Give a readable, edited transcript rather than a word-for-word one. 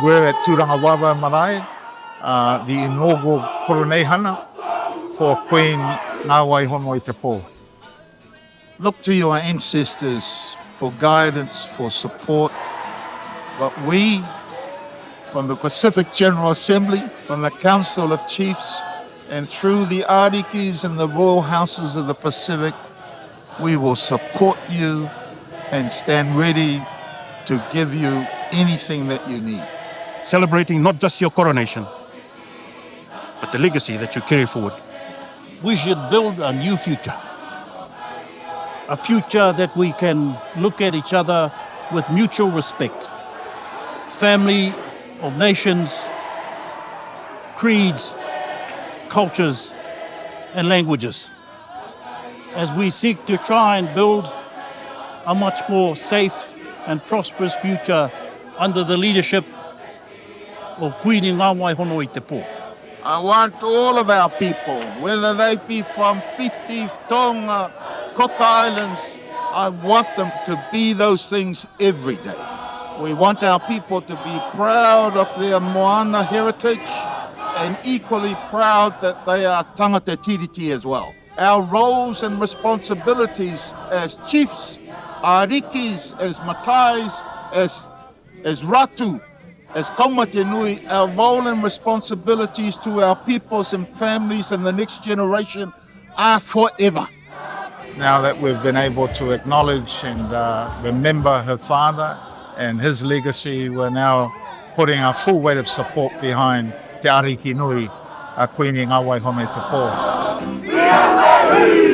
We're at Turangawawa Marae, the inaugural Koroneihana for Queen Ngāwai Hono i Te Pō. Look to your ancestors for guidance, for support. But we, from the Pacific General Assembly, from the Council of Chiefs, and through the Arikis and the royal houses of the Pacific, we will support you and stand ready to give you anything that you need. Celebrating not just your coronation, but the legacy that you carry forward. We should build a new future. A future that we can look at each other with mutual respect. Family of nations, creeds, cultures, and languages. As we seek to try and build a much more safe and prosperous future under the leadership of Kuini Ngāwai Hono i Te Pō. I want all of our people, whether they be from Fiti, Taonga, Cook Islands, I want them to be those things every day. We want our people to be proud of their Moana heritage and equally proud that they are tangata tiriti as well. Our roles and responsibilities as chiefs, Arikis, as Matais, as Ratu, as Koroneihana, our role and responsibilities to our peoples and families and the next generation are forever. Now that we've been able to acknowledge and remember her father and his legacy, we're now putting our full weight of support behind Te Arikinui, Kuini Ngāwai Hono i Te Pō.